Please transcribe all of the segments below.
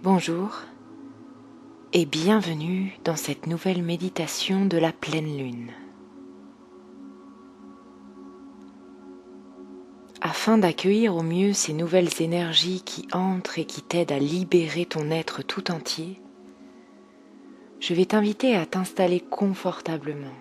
Bonjour et bienvenue dans cette nouvelle méditation de la pleine lune. Afin d'accueillir au mieux ces nouvelles énergies qui entrent et qui t'aident à libérer ton être tout entier, je vais t'inviter à t'installer confortablement.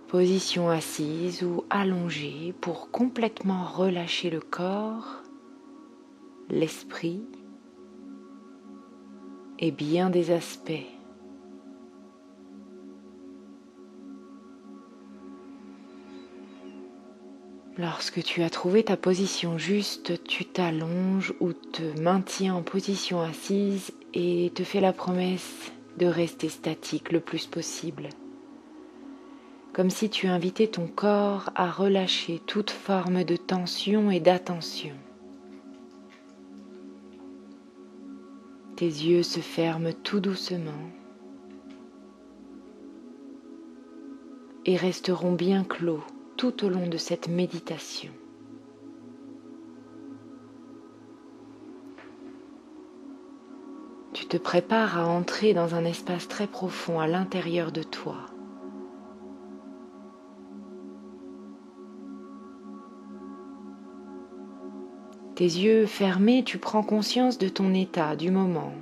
Position assise ou allongée pour complètement relâcher le corps, l'esprit et bien des aspects. Lorsque tu as trouvé ta position juste, tu t'allonges ou te maintiens en position assise et te fais la promesse de rester statique le plus possible. Comme si tu invitais ton corps à relâcher toute forme de tension et d'attention. Tes yeux se ferment tout doucement et resteront bien clos tout au long de cette méditation. Tu te prépares à entrer dans un espace très profond à l'intérieur de toi. Tes yeux fermés, tu prends conscience de ton état du moment,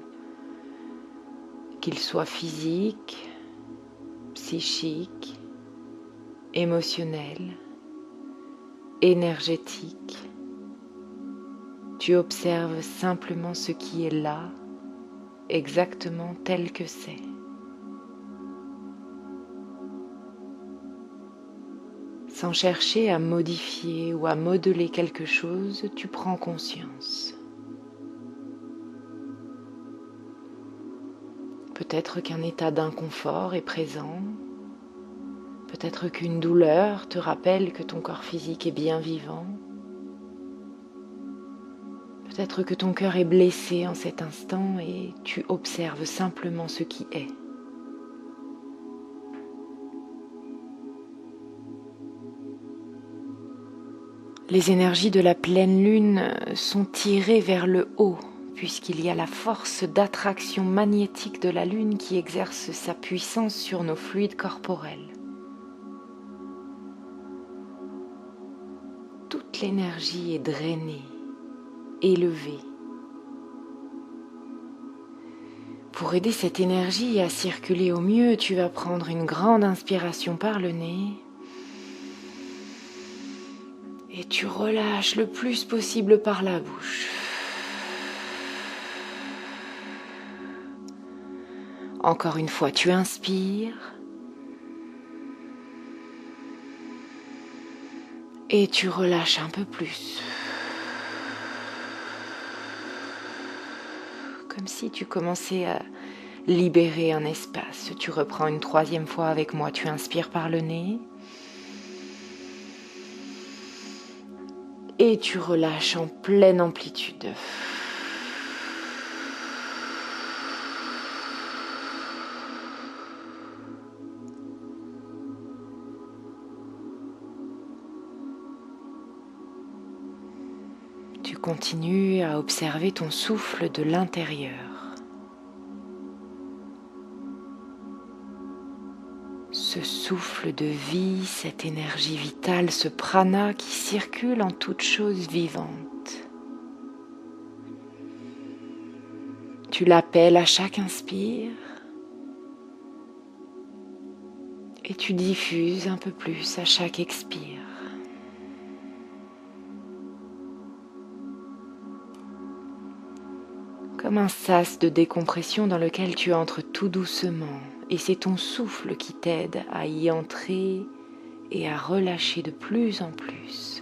qu'il soit physique, psychique, émotionnel, énergétique. Tu observes simplement ce qui est là, exactement tel que c'est. Sans chercher à modifier ou à modeler quelque chose, tu prends conscience. Peut-être qu'un état d'inconfort est présent, peut-être qu'une douleur te rappelle que ton corps physique est bien vivant, peut-être que ton cœur est blessé en cet instant et tu observes simplement ce qui est. Les énergies de la pleine lune sont tirées vers le haut, puisqu'il y a la force d'attraction magnétique de la lune qui exerce sa puissance sur nos fluides corporels. Toute l'énergie est drainée, élevée. Pour aider cette énergie à circuler au mieux, tu vas prendre une grande inspiration par le nez et tu relâches le plus possible par la bouche. Encore une fois, tu inspires et tu relâches un peu plus. Comme si tu commençais à libérer un espace. Tu reprends une troisième fois avec moi. Tu inspires par le nez et tu relâches en pleine amplitude. Tu continues à observer ton souffle de l'intérieur. Ce souffle de vie, cette énergie vitale, ce prana qui circule en toute chose vivante. Tu l'appelles à chaque inspire et tu diffuses un peu plus à chaque expire. Comme un sas de décompression dans lequel tu entres tout doucement et c'est ton souffle qui t'aide à y entrer et à relâcher de plus en plus.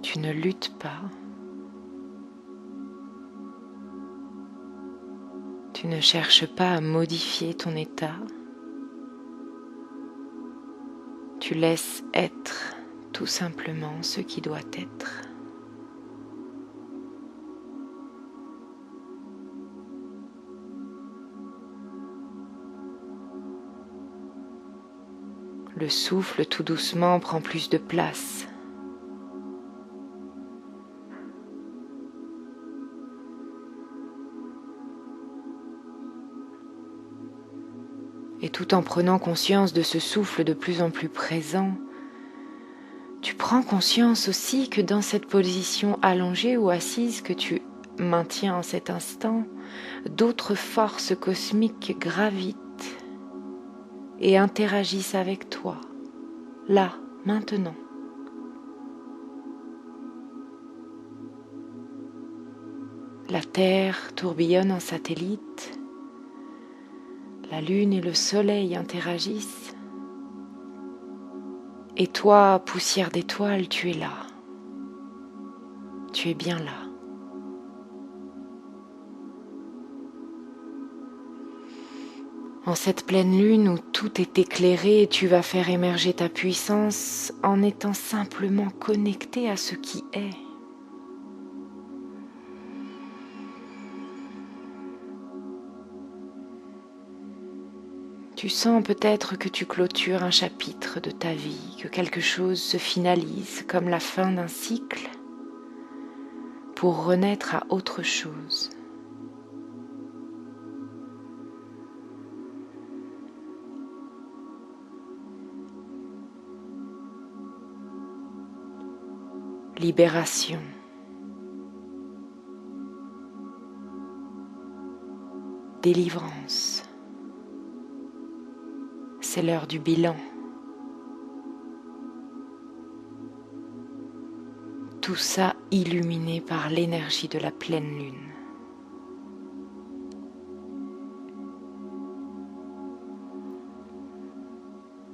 Tu ne luttes pas, tu ne cherches pas à modifier ton état, tu laisses être tout simplement ce qui doit être. Le souffle tout doucement prend plus de place. Et tout en prenant conscience de ce souffle de plus en plus présent, tu prends conscience aussi que dans cette position allongée ou assise que tu maintiens en cet instant, d'autres forces cosmiques gravitent et interagissent avec toi, là, maintenant. La Terre tourbillonne en satellite, la Lune et le Soleil interagissent, et toi, poussière d'étoiles, tu es là. Tu es bien là. En cette pleine lune où tout est éclairé, tu vas faire émerger ta puissance en étant simplement connecté à ce qui est. Tu sens peut-être que tu clôtures un chapitre de ta vie, que quelque chose se finalise comme la fin d'un cycle pour renaître à autre chose. Libération. Délivrance. C'est l'heure du bilan. Tout ça illuminé par l'énergie de la pleine lune.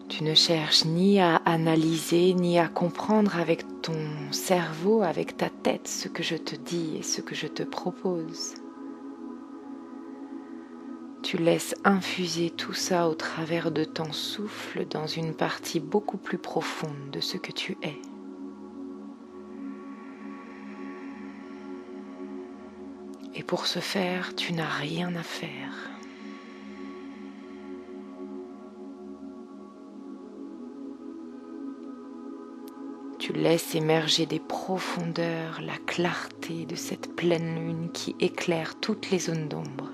Tu ne cherches ni à analyser, ni à comprendre avec ton cerveau, avec ta tête, ce que je te dis et ce que je te propose. Tu laisses infuser tout ça au travers de ton souffle dans une partie beaucoup plus profonde de ce que tu es. Et pour ce faire, tu n'as rien à faire. Tu laisses émerger des profondeurs la clarté de cette pleine lune qui éclaire toutes les zones d'ombre,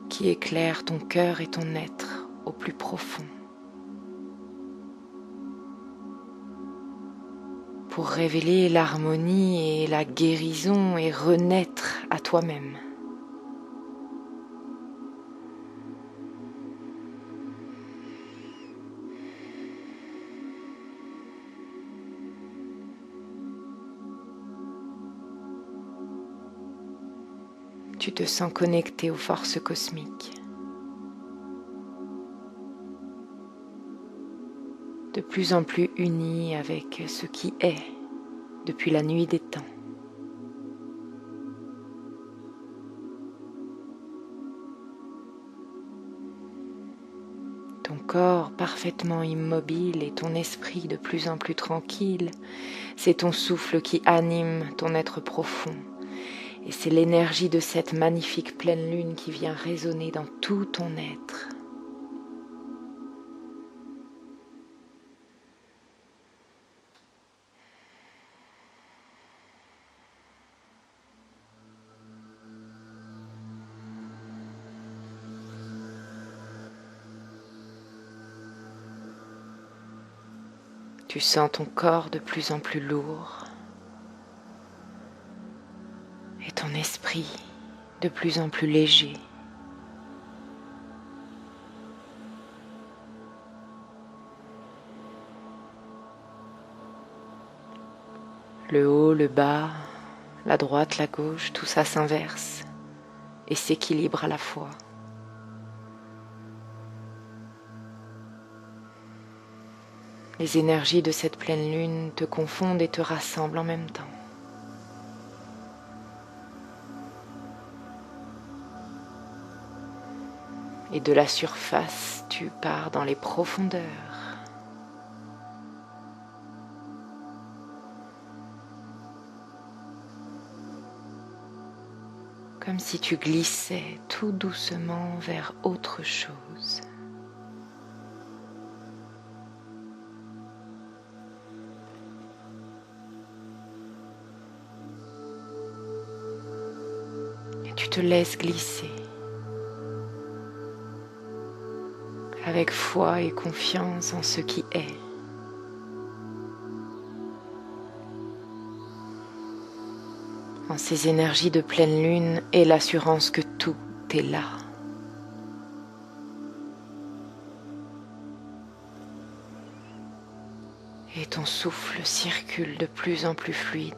qui éclaire ton cœur et ton être au plus profond, pour révéler l'harmonie et la guérison et renaître à toi-même. Tu te sens connecté aux forces cosmiques, de plus en plus uni avec ce qui est depuis la nuit des temps. Ton corps parfaitement immobile et ton esprit de plus en plus tranquille, c'est ton souffle qui anime ton être profond. Et c'est l'énergie de cette magnifique pleine lune qui vient résonner dans tout ton être. Tu sens ton corps de plus en plus lourd et ton esprit de plus en plus léger. Le haut, le bas, la droite, la gauche, tout ça s'inverse et s'équilibre à la fois. Les énergies de cette pleine lune te confondent et te rassemblent en même temps. Et de la surface, tu pars dans les profondeurs. Comme comme si tu glissais tout doucement vers autre chose. Et tu te laisses glisser avec foi et confiance en ce qui est. En ces énergies de pleine lune et l'assurance que tout est là. Et ton souffle circule de plus en plus fluide,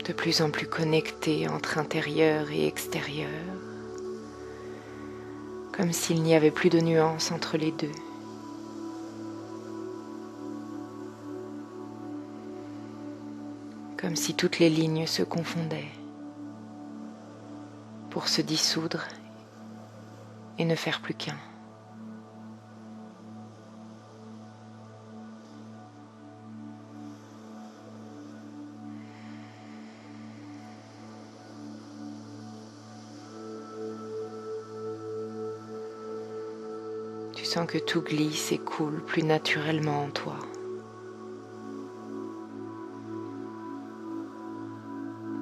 de plus en plus connecté entre intérieur et extérieur, comme s'il n'y avait plus de nuance entre les deux. Comme si toutes les lignes se confondaient pour se dissoudre et ne faire plus qu'un. Tu sens que tout glisse et coule plus naturellement en toi.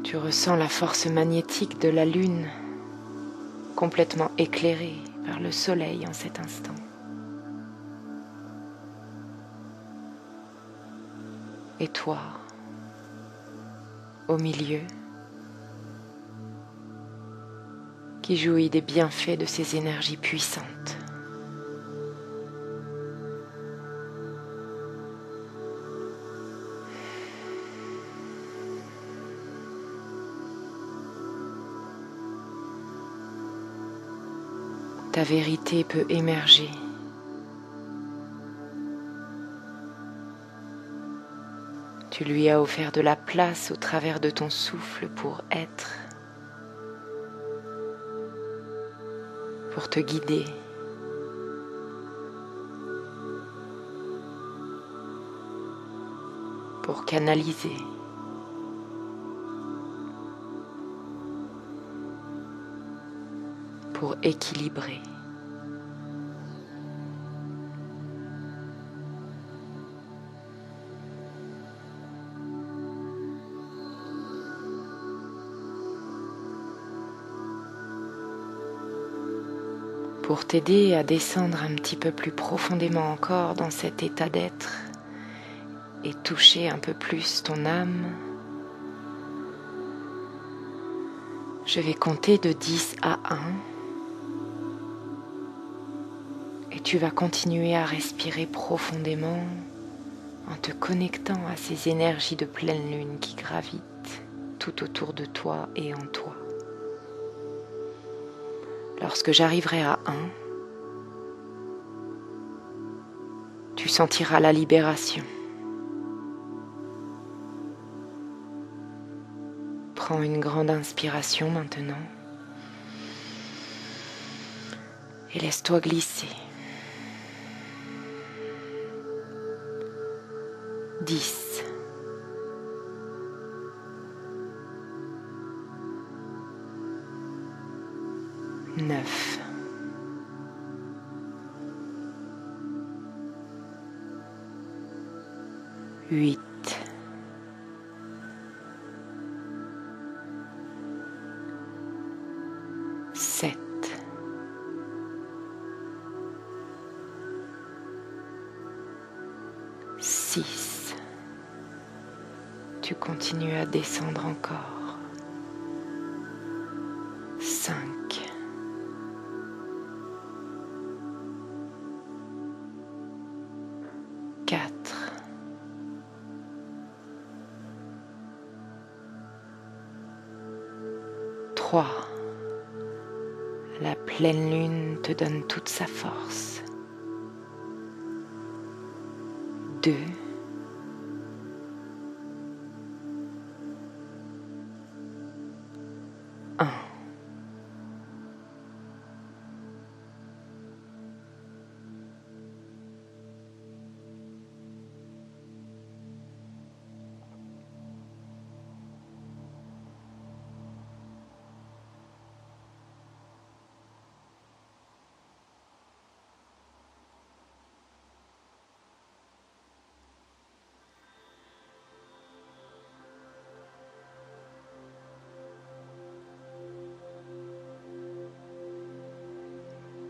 Tu ressens la force magnétique de la lune, complètement éclairée par le soleil en cet instant. Et toi, au milieu, qui jouit des bienfaits de ces énergies puissantes. Ta vérité peut émerger. Tu lui as offert de la place au travers de ton souffle pour être, pour te guider, pour canaliser. Pour équilibrer. Pour t'aider à descendre un petit peu plus profondément encore dans cet état d'être et toucher un peu plus ton âme, je vais compter de 10 à 1 et tu vas continuer à respirer profondément en te connectant à ces énergies de pleine lune qui gravitent tout autour de toi et en toi. Lorsque j'arriverai à 1, tu sentiras la libération. Prends une grande inspiration maintenant et laisse-toi glisser. 10. 9. 8. 7. 6. Tu continues à descendre encore. 5. 4. 3. La pleine lune te donne toute sa force. 2. 1.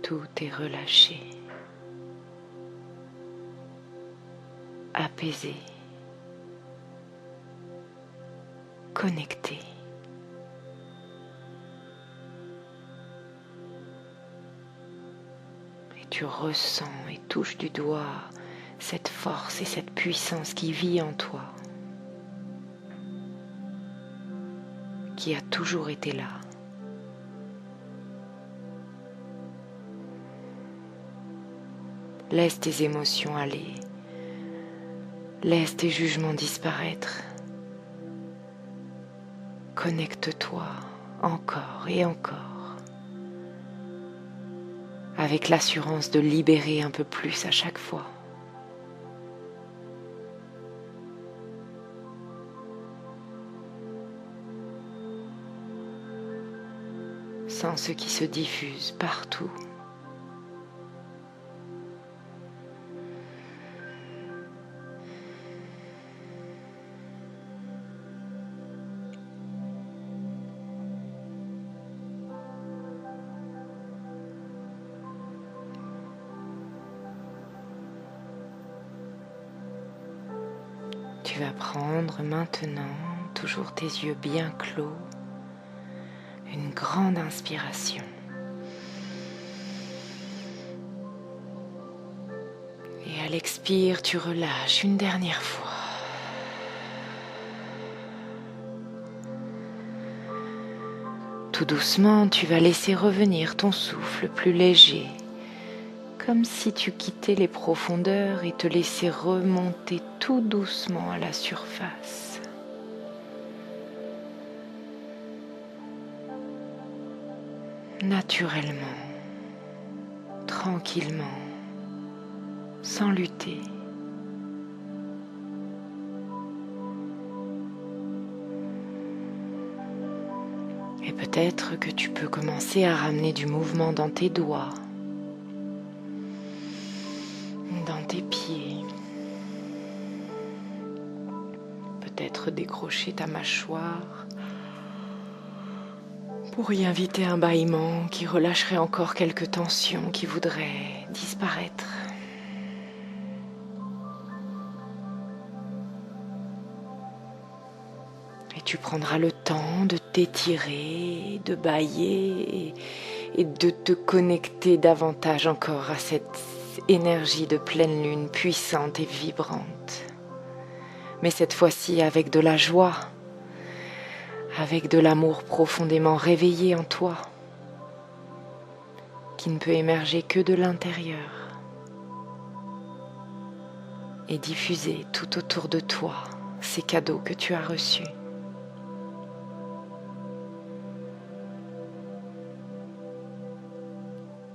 Tout est relâché, apaisé, connecté. Et tu ressens et touches du doigt cette force et cette puissance qui vit en toi, qui a toujours été là. Laisse tes émotions aller, laisse tes jugements disparaître. Connecte-toi encore et encore, avec l'assurance de libérer un peu plus à chaque fois. Sens ce qui se diffuse partout. Tu vas prendre maintenant, toujours tes yeux bien clos, une grande inspiration. Et à l'expire, tu relâches une dernière fois. Tout doucement, tu vas laisser revenir ton souffle plus léger, comme si tu quittais les profondeurs et te laissais remonter tout doucement à la surface. Naturellement, tranquillement, sans lutter. Et peut-être que tu peux commencer à ramener du mouvement dans tes doigts, dans tes pieds. Peut-être décrocher ta mâchoire pour y inviter un bâillement qui relâcherait encore quelques tensions qui voudraient disparaître. Et tu prendras le temps de t'étirer, de bâiller et de te connecter davantage encore à cette énergie de pleine lune puissante et vibrante. Mais cette fois-ci avec de la joie, avec de l'amour profondément réveillé en toi, qui ne peut émerger que de l'intérieur et diffuser tout autour de toi ces cadeaux que tu as reçus.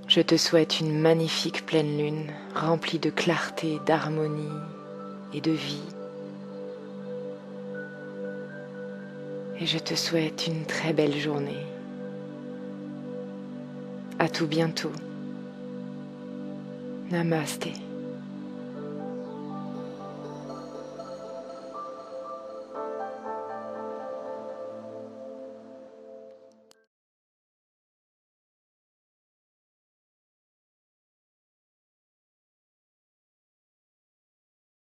Je te souhaite une magnifique pleine lune remplie de clarté, d'harmonie et de vie. Et je te souhaite une très belle journée. À tout bientôt. Namasté.